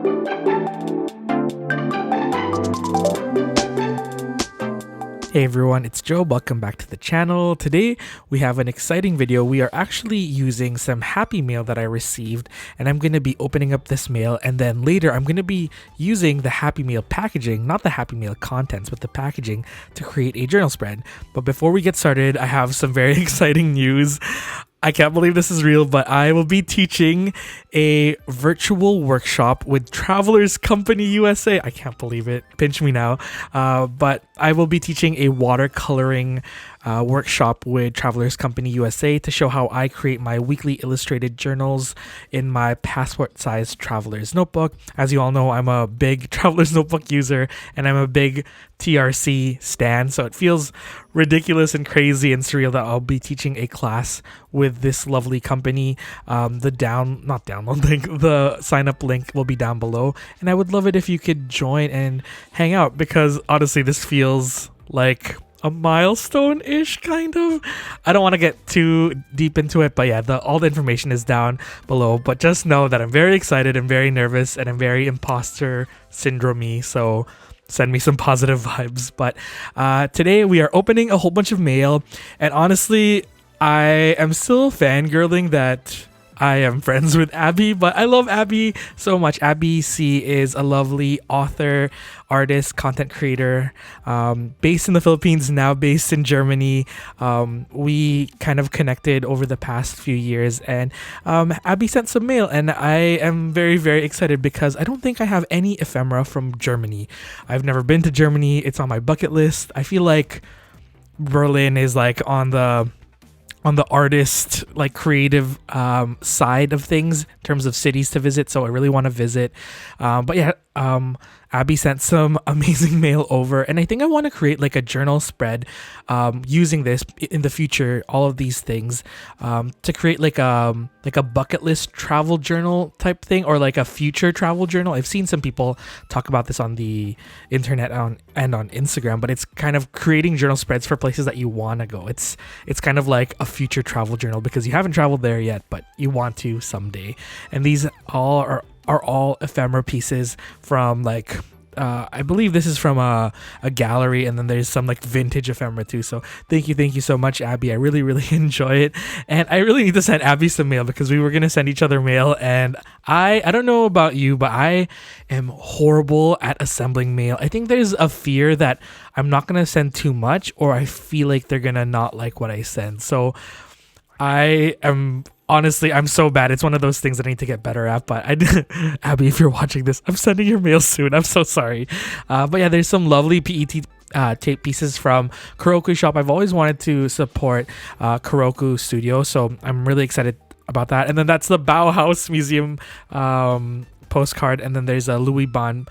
Hey everyone, it's Joe. Welcome back to the channel. Today we have an exciting video. We are actually using some Happy Mail that I received, and I'm going to be opening up this mail, and then later I'm going to be using the Happy Mail packaging, not the Happy Mail contents, but the packaging to create a journal spread. But before we get started, I have some very exciting news. I can't believe this is real, but I will be teaching a virtual workshop with Travelers Company USA. I can't believe it. Pinch me now. But I will be teaching a watercoloring workshop with Travelers Company USA to show how I create my weekly illustrated journals in my passport-sized Traveler's Notebook. As you all know, I'm a big Traveler's Notebook user, and I'm a big TRC stan, so it feels ridiculous and crazy and surreal that I'll be teaching a class with this lovely company. The sign up link will be down below, and I would love it if you could join and hang out, because honestly this feels like a milestone-ish, kind of. I don't want to get too deep into it, but yeah, all the information is down below. But just know that I'm very excited and very nervous, and I'm very imposter syndrome-y, so send me some positive vibes. But today we are opening a whole bunch of mail, and honestly, I am still fangirling that I am friends with Abby, but I love Abby so much. Abby C is a lovely author, artist, content creator, based in the Philippines, now based in Germany. We kind of connected over the past few years, and Abby sent some mail, and I am very, very excited because I don't think I have any ephemera from Germany. I've never been to Germany. It's on my bucket list. I feel like Berlin is like on the artist, like creative side of things in terms of cities to visit, so I really want to visit. But yeah, Abby sent some amazing mail over, and I think I want to create like a journal spread using this in the future, all of these things, to create like a bucket list travel journal type thing, or like a future travel journal. I've seen some people talk about this on the internet and on Instagram, but it's kind of creating journal spreads for places that you want to go. It's kind of like a future travel journal because you haven't traveled there yet, but you want to someday. And these all are all ephemera pieces from like I believe this is from a gallery, and then there's some like vintage ephemera too. So thank you so much, Abby. I really enjoy it, and I really need to send Abby some mail because we were gonna send each other mail, and I don't know about you, but I am horrible at assembling mail. I think there's a fear that I'm not gonna send too much, or I feel like they're gonna not like what I send. So honestly, I'm so bad. It's one of those things that I need to get better at. But Abby, if you're watching this, I'm sending your mail soon. I'm so sorry. But yeah, there's some lovely PET tape pieces from Kuroku Shop. I've always wanted to support Kuroku Studio, so I'm really excited about that. And then that's the Bauhaus Museum postcard, and then there's a Louis Bond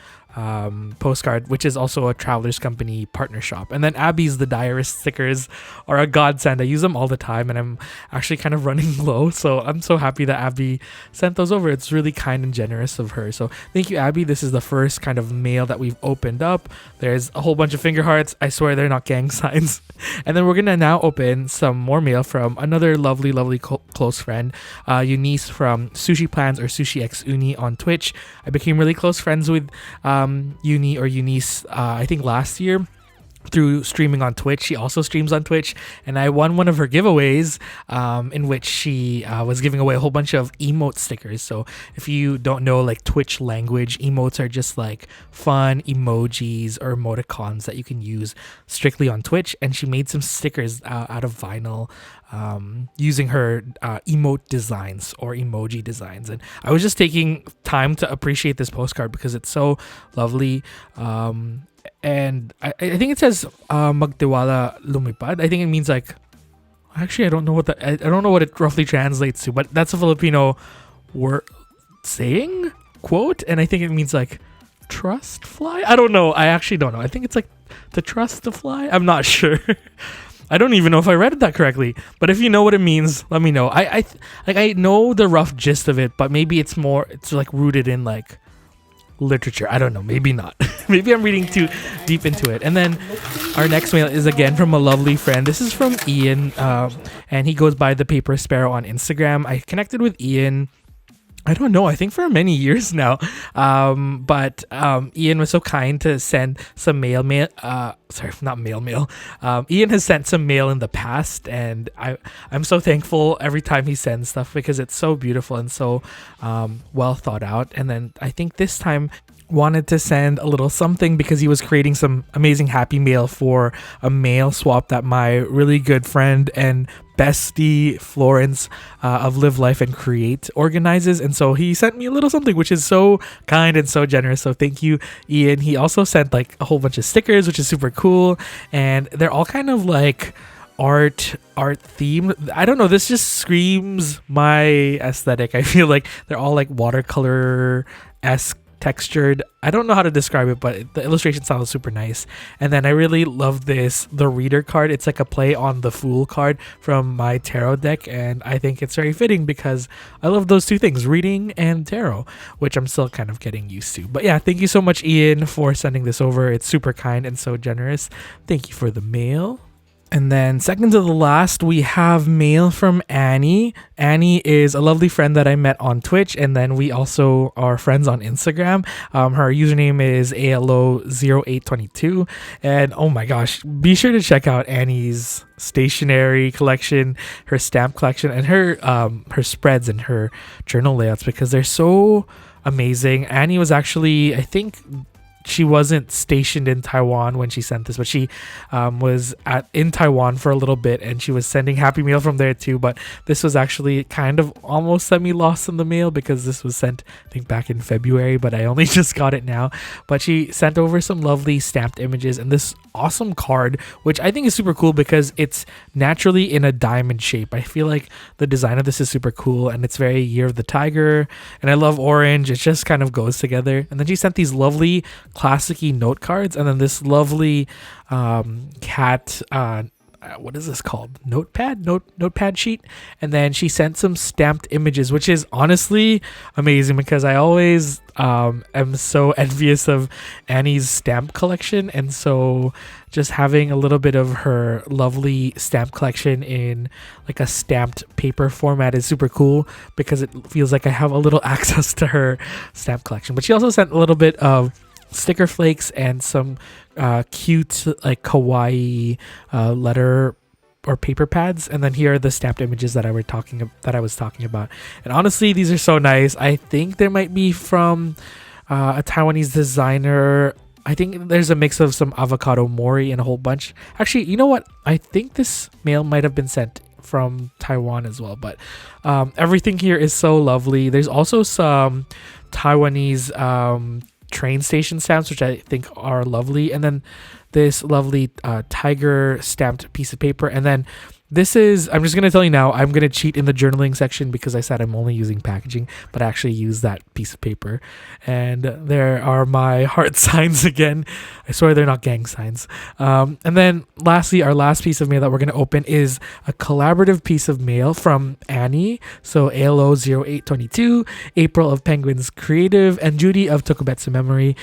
postcard, which is also a Travelers Company partner shop. And then Abby's The Diarist stickers are a godsend. I use them all the time, and I'm actually kind of running low, so I'm so happy that Abby sent those over. It's really kind and generous of her, so thank you, Abby. This is the first kind of mail that we've opened up. There's a whole bunch of finger hearts. I swear they're not gang signs. And then we're gonna now open some more mail from another lovely close friend, Eunice from Sushi Plans or Sushi X Uni on Twitch. I became really close friends with Eunice, I think last year, through streaming on Twitch. She also streams on Twitch, and I won one of her giveaways in which she was giving away a whole bunch of emote stickers. So if you don't know like Twitch language, emotes are just like fun emojis or emoticons that you can use strictly on Twitch, and she made some stickers out of vinyl using her emote designs or emoji designs. And I was just taking time to appreciate this postcard because it's so lovely. And I think it says magtiwala lumipad. I think it means like, actually I don't know what it roughly translates to, but that's a Filipino word saying, quote, and I think it means like trust fly. I don't know. I actually don't know. I think it's like to trust to fly. I'm not sure. I don't even know if I read that correctly, but if you know what it means, let me know. I know the rough gist of it, but maybe it's like rooted in like literature. I don't know, maybe not. Maybe I'm reading too deep into it. And then our next mail is again from a lovely friend. This is from Ian, and he goes by the.paper.sparrow on Instagram. I connected with Ian I don't know. I think for many years now. But Ian was so kind to send some mail. Sorry, not mail. Ian has sent some mail in the past, and I'm so thankful every time he sends stuff because it's so beautiful and so well thought out. And then I think this time wanted to send a little something because he was creating some amazing happy mail for a mail swap that my really good friend and bestie Florence of Live Life and Create organizes. And so he sent me a little something, which is so kind and so generous. So thank you, Ian. He also sent like a whole bunch of stickers, which is super cool, and they're all kind of like art themed. I don't know, this just screams my aesthetic. I feel like they're all like watercolor-esque textured. I don't know how to describe it, but the illustration style is super nice. And then I really love the reader card. It's like a play on the Fool card from my tarot deck, and I think it's very fitting because I love those two things, reading and tarot, which I'm still kind of getting used to. But yeah, thank you so much, Ian, for sending this over. It's super kind and so generous. Thank you for the mail. And then second to the last, we have mail from Annie. Annie is a lovely friend that I met on Twitch, and then we also are friends on Instagram. Her username is ALO0822. And oh my gosh, be sure to check out Annie's stationery collection, her stamp collection, and her spreads and her journal layouts because they're so amazing. Annie was actually, I think, she wasn't stationed in Taiwan when she sent this, but she was in Taiwan for a little bit, and she was sending Happy Mail from there too. But this was actually kind of almost semi-lost in the mail because this was sent, I think, back in February, but I only just got it now. But she sent over some lovely stamped images and this awesome card, which I think is super cool because it's naturally in a diamond shape. I feel like the design of this is super cool, and it's very Year of the Tiger, and I love orange. It just kind of goes together. And then she sent these lovely classic-y note cards, and then this lovely cat what is this called, notepad sheet. And then she sent some stamped images, which is honestly amazing because I always am so envious of Annie's stamp collection, and so just having a little bit of her lovely stamp collection in like a stamped paper format is super cool because it feels like I have a little access to her stamp collection. But she also sent a little bit of sticker flakes and some cute like kawaii letter or paper pads, and then here are the stamped images that I was talking about. And honestly, these are so nice. I think there might be from a Taiwanese designer. I think there's a mix of some avocado mori and a whole bunch. Actually, you know what? I think this mail might have been sent from Taiwan as well. But everything here is so lovely. There's also some Taiwanese train station stamps, which I think are lovely, and then this lovely tiger stamped piece of paper. And then this is, I'm just going to tell you now, I'm going to cheat in the journaling section because I said I'm only using packaging, but I actually use that piece of paper. And there are my heart signs again. I swear they're not gang signs. And then lastly, our last piece of mail that we're going to open is a collaborative piece of mail from Annie. So ALO0822, April of Penguins Creative, and Judy of Tokubetsu Memory.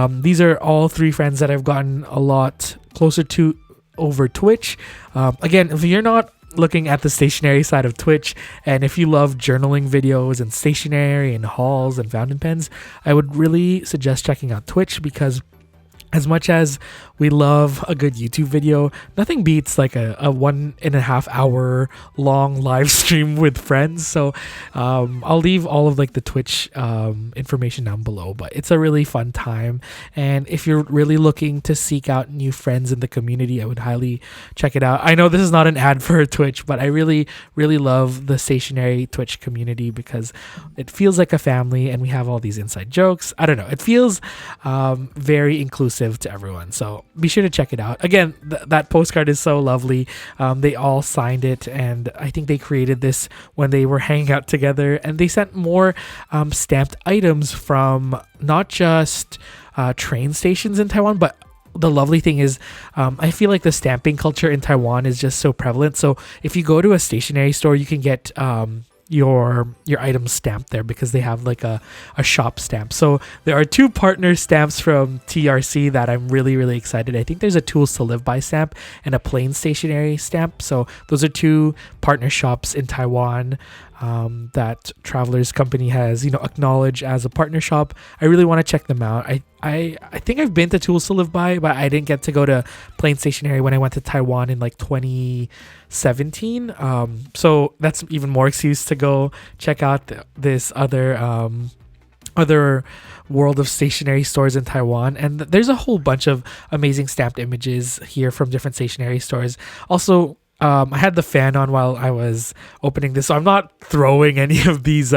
These are all three friends that I've gotten a lot closer to over Twitch. Again, if you're not looking at the stationery side of Twitch, and if you love journaling videos and stationery and hauls and fountain pens, I would really suggest checking out Twitch because as much as we love a good YouTube video, nothing beats like a 1.5 hour long live stream with friends. So I'll leave all of like the Twitch information down below, but it's a really fun time. And if you're really looking to seek out new friends in the community, I would highly check it out. I know this is not an ad for Twitch, but I really love the stationery Twitch community because it feels like a family and we have all these inside jokes. I don't know, it feels very inclusive to everyone, so be sure to check it out. Again, that postcard is so lovely. They all signed it, and I think they created this when they were hanging out together, and they sent more stamped items from not just train stations in Taiwan, but the lovely thing is I feel like the stamping culture in Taiwan is just so prevalent. So if you go to a stationery store, you can get your item stamped there, because they have like a shop stamp. So there are 2 partner stamps from TRC that I'm really excited. I think there's a Tools to Live By stamp and a plain stationery stamp. So those are 2 partner shops in Taiwan that Travelers Company has acknowledged as a partner shop. I really want to check them out. I think I've been to Tools to Live By, but I didn't get to go to Plain Stationery when I went to Taiwan in like 2017. So that's even more excuse to go check out this other world of stationery stores in Taiwan. And there's a whole bunch of amazing stamped images here from different stationery stores. Also, I had the fan on while I was opening this, so I'm not throwing any of these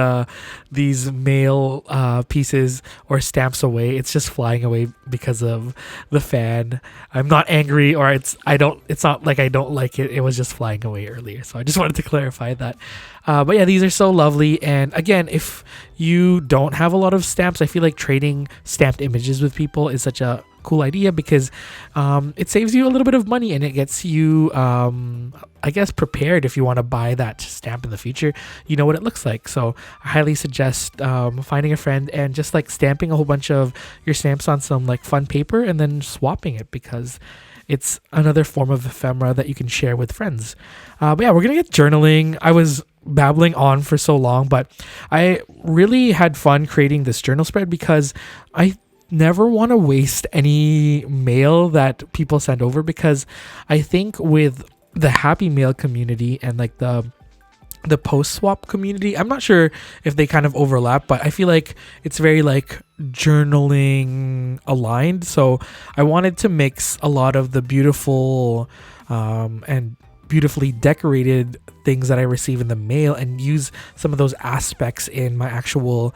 mail pieces or stamps away. It's just flying away because of the fan. I'm not angry, or it's not like I don't like it. It was just flying away earlier, so I just wanted to clarify that. But yeah, these are so lovely. And again, if you don't have a lot of stamps, I feel like trading stamped images with people is such a cool idea, because it saves you a little bit of money, and it gets you I guess prepared if you want to buy that stamp in the future. You know what it looks like. So I highly suggest finding a friend and just like stamping a whole bunch of your stamps on some like fun paper and then swapping it, because it's another form of ephemera that you can share with friends. But yeah, we're gonna get journaling. I was babbling on for so long, but I really had fun creating this journal spread, because I never want to waste any mail that people send over, because I think with the Happy Mail community and like the post swap community, I'm not sure if they kind of overlap, but I feel like it's very like journaling aligned. So I wanted to mix a lot of the beautiful and beautifully decorated things that I receive in the mail and use some of those aspects in my actual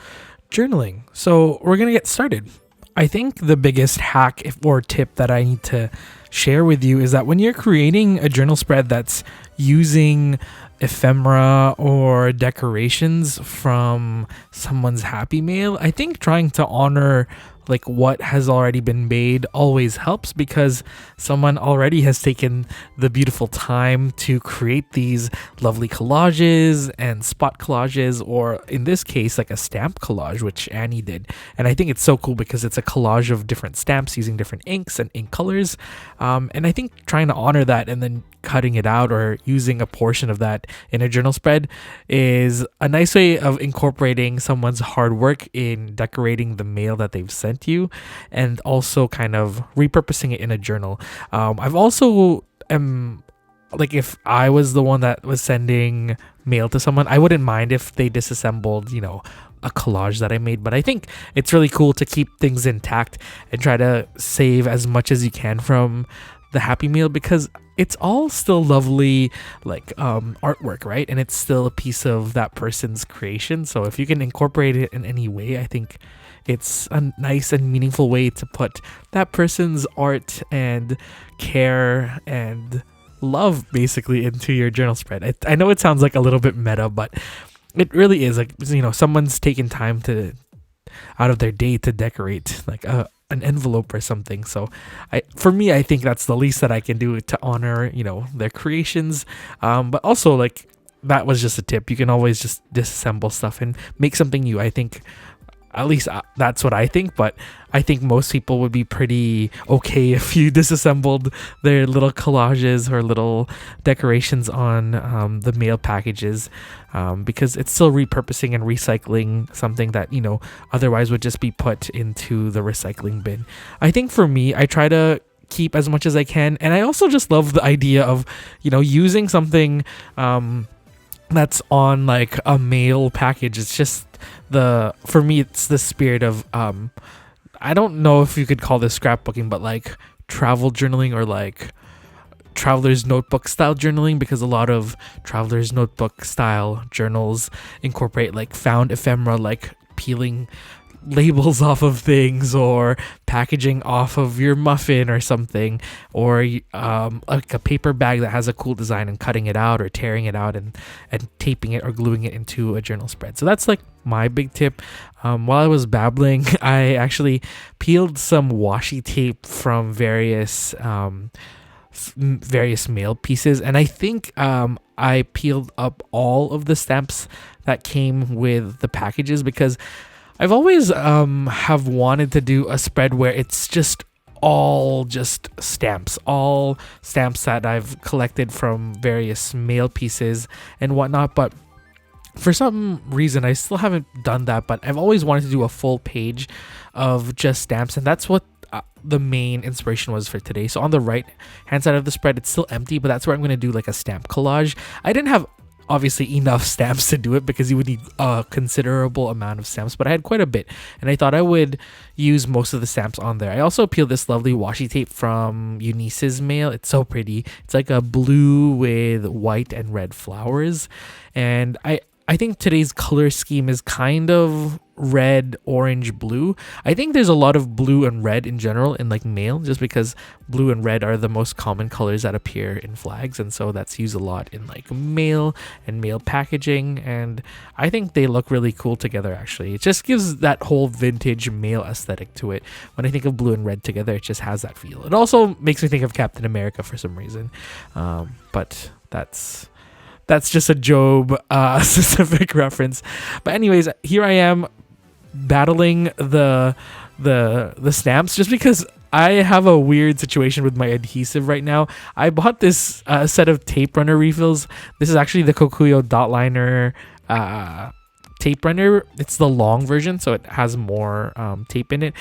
journaling. So we're gonna get started. I think the biggest hack or tip that I need to share with you is that when you're creating a journal spread that's using ephemera or decorations from someone's Happy Mail, I think trying to honor like what has already been made always helps, because someone already has taken the beautiful time to create these lovely collages and spot collages, or in this case like a stamp collage, which Annie did. And I think it's so cool because it's a collage of different stamps using different inks and ink colors, and I think trying to honor that and then cutting it out or using a portion of that in a journal spread is a nice way of incorporating someone's hard work in decorating the mail that they've sent you, and also kind of repurposing it in a journal. I've also like, if I was the one that was sending mail to someone, I wouldn't mind if they disassembled a collage that I made, but I think it's really cool to keep things intact and try to save as much as you can from the Happy Meal, because it's all still lovely like artwork, right? And it's still a piece of that person's creation. So if you can incorporate it in any way, I think it's a nice and meaningful way to put that person's art and care and love basically into your journal spread. I know it sounds like a little bit meta, but it really is. Like, someone's taken time out of their day to decorate like an envelope or something. So for me, I think that's the least that I can do to honor their creations. But also, like, that was just a tip. You can always just disassemble stuff and make something new. I think, at least that's what I think, but I think most people would be pretty okay if you disassembled their little collages or little decorations on the mail packages, because it's still repurposing and recycling something that otherwise would just be put into the recycling bin. I think for me, I try to keep as much as I can, and I also just love the idea of using something that's on like a mail package. It's just for me, it's the spirit of I don't know if you could call this scrapbooking, but like travel journaling, or like traveler's notebook style journaling, because a lot of traveler's notebook style journals incorporate like found ephemera, like peeling labels off of things or packaging off of your muffin or something, or like a paper bag that has a cool design and cutting it out or tearing it out and taping it or gluing it into a journal spread. So that's like my big tip. While I was babbling, I actually peeled some washi tape from various various mail pieces, and I think I peeled up all of the stamps that came with the packages because I've always have wanted to do a spread where it's just all stamps that I've collected from various mail pieces and whatnot, but for some reason I still haven't done that. But I've always wanted to do a full page of just stamps, and that's what the main inspiration was for today. So on the right hand side of the spread, it's still empty, but that's where I'm going to do like a stamp collage. I didn't have obviously enough stamps to do it because you would need a considerable amount of stamps, but I had quite a bit, and I thought I would use most of the stamps on there. I also peeled this lovely washi tape from Eunice's mail. It's so pretty. It's like a blue with white and red flowers, and I think today's color scheme is kind of red, orange, blue. I think there's a lot of blue and red in general in like mail, just because blue and red are the most common colors that appear in flags, and so that's used a lot in like mail and mail packaging, and I think they look really cool together. Actually, it just gives that whole vintage mail aesthetic to it. When I think of blue and red together, it just has that feel. It also makes me think of Captain America for some reason, but that's just a Job specific reference. But anyways, here I am battling the stamps just because I have a weird situation with my adhesive right now. I bought this set of tape runner refills. This is actually the Kokuyo dot liner tape runner. It's the long version, so it has more tape in it,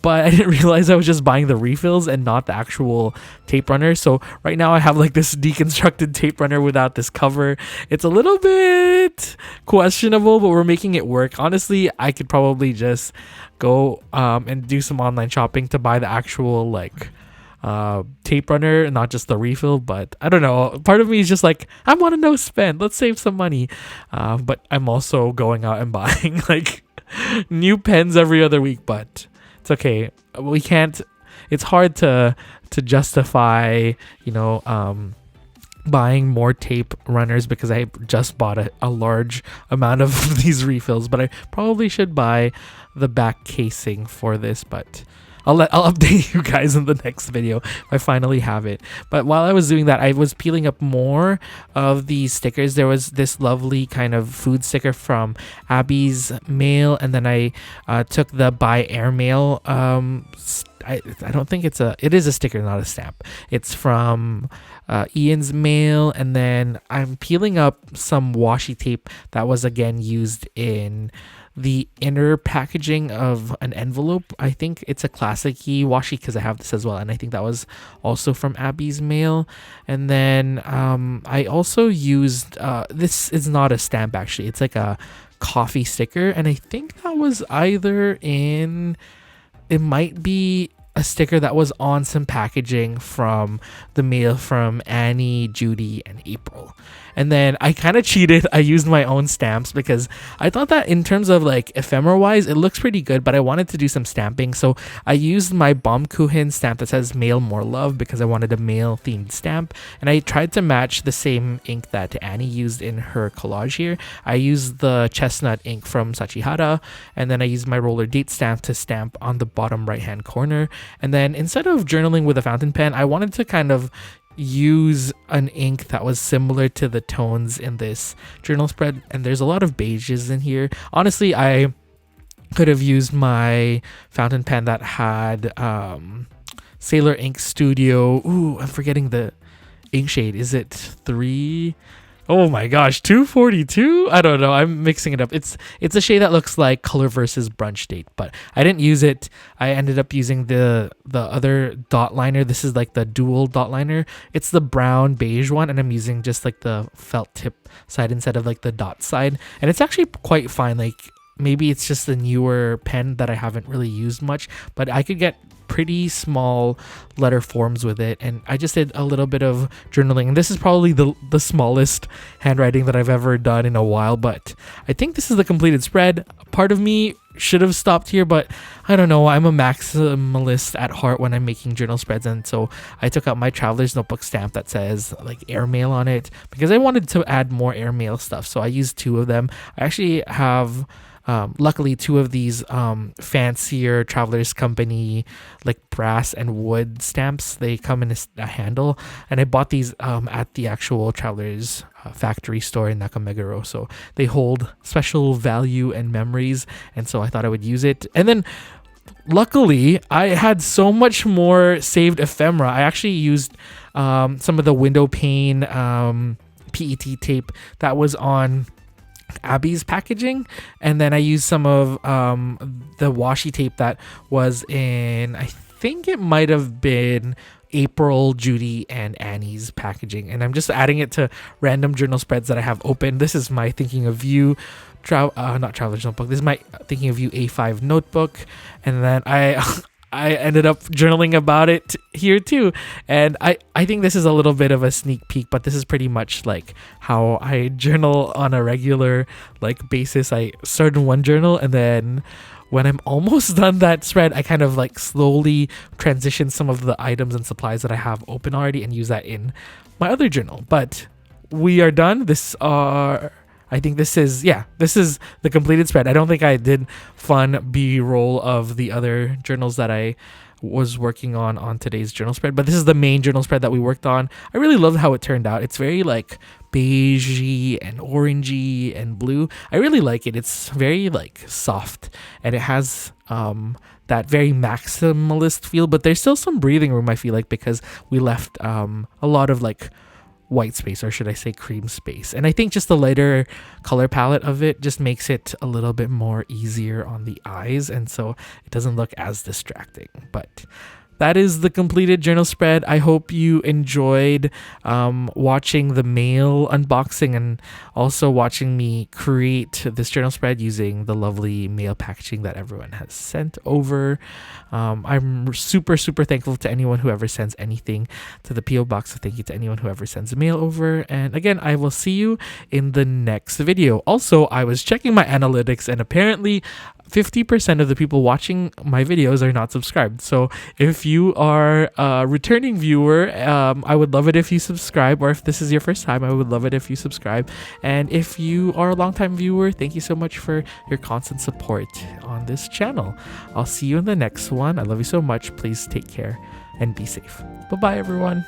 but I didn't realize I was just buying the refills and not the actual tape runner. So right now I have like this deconstructed tape runner without this cover. It's a little bit questionable, but we're making it work. Honestly, I could probably just go and do some online shopping to buy the actual like tape runner, not just the refill. But I don't know, part of me is just like, I want to no spend, let's save some money, but I'm also going out and buying like new pens every other week. But it's okay, we can't, it's hard to justify, you know, buying more tape runners because I just bought a large amount of these refills. But I probably should buy the back casing for this, but I'll update you guys in the next video if I finally have it. But while I was doing that, I was peeling up more of these stickers. There was this lovely kind of food sticker from Abby's mail, and then I took the Buy Airmail. I don't think it is a sticker, not a stamp. It's from Ian's mail, and then I'm peeling up some washi tape that was again used in the inner packaging of an envelope. I think it's a classic-y washi because I have this as well, and I think that was also from Abby's mail. And then I also used this is not a stamp actually, it's like a coffee sticker, and I think that was either in, it might be a sticker that was on some packaging from the mail from Annie, Judy, and April. And then I kind of cheated. I used my own stamps because I thought that in terms of like ephemera wise, it looks pretty good, but I wanted to do some stamping. So I used my Baumkuchen stamp that says Mail More Love because I wanted a mail themed stamp. And I tried to match the same ink that Annie used in her collage here. I used the chestnut ink from Sachihara, and then I used my roller date stamp to stamp on the bottom right hand corner. And then instead of journaling with a fountain pen, I wanted to kind of use an ink that was similar to the tones in this journal spread, and there's a lot of beiges in here. Honestly, I could have used my fountain pen that had Sailor Ink Studio. Ooh, I'm forgetting the ink shade. Is it 3? Oh my gosh, 242? I don't know, I'm mixing it up. It's a shade that looks like Color versus Brunch Date, but I didn't use it. I ended up using the other dot liner. This is like the dual dot liner. It's the brown beige one, and I'm using just like the felt tip side instead of like the dot side. And it's actually quite fine. Like maybe it's just a newer pen that I haven't really used much, but I could get pretty small letter forms with it. And I just did a little bit of journaling, and this is probably the smallest handwriting that I've ever done in a while, but I think this is the completed spread. Part of me should have stopped here, but I don't know, I'm a maximalist at heart when I'm making journal spreads, and so I took out my traveler's notebook stamp that says like airmail on it because I wanted to add more airmail stuff, so I used 2 of them. I actually have luckily, two of these fancier Travelers Company like brass and wood stamps, they come in a handle, and I bought these at the actual Travelers factory store in Nakameguro. So they hold special value and memories, and so I thought I would use it. And then luckily, I had so much more saved ephemera. I actually used some of the window pane PET tape that was on Abby's packaging, and then I used some of the washi tape that was in, I think it might have been April, Judy, and Annie's packaging, and I'm just adding it to random journal spreads that I have open. This is my Thinking of You not Traveler's Notebook. This is my Thinking of You A5 notebook, and then I ended up journaling about it here too. And I think this is a little bit of a sneak peek, but this is pretty much like how I journal on a regular like basis. I start in one journal, and then when I'm almost done that spread, I kind of like slowly transition some of the items and supplies that I have open already and use that in my other journal. But we are done. I think this is the completed spread. I don't think I did fun B-roll of the other journals that I was working on today's journal spread, but this is the main journal spread that we worked on. I really loved how it turned out. It's very like beigey and orangey and blue. I really like it. It's very like soft, and it has that very maximalist feel, but there's still some breathing room, I feel like, because we left a lot of like white space, or should I say cream space. And I think just the lighter color palette of it just makes it a little bit more easier on the eyes, and so it doesn't look as distracting. But that is the completed journal spread. I hope you enjoyed watching the mail unboxing and also watching me create this journal spread using the lovely mail packaging that everyone has sent over. I'm super thankful to anyone who ever sends anything to the PO box. So thank you to anyone who ever sends mail over. And again, I will see you in the next video. Also, I was checking my analytics, and apparently 50% of the people watching my videos are not subscribed. So if you are a returning viewer, I would love it if you subscribe, or if this is your first time, I would love it if you subscribe. And if you are a longtime viewer, thank you so much for your constant support on this channel. I'll see you in the next one. I love you so much. Please take care and be safe. Bye-bye, everyone.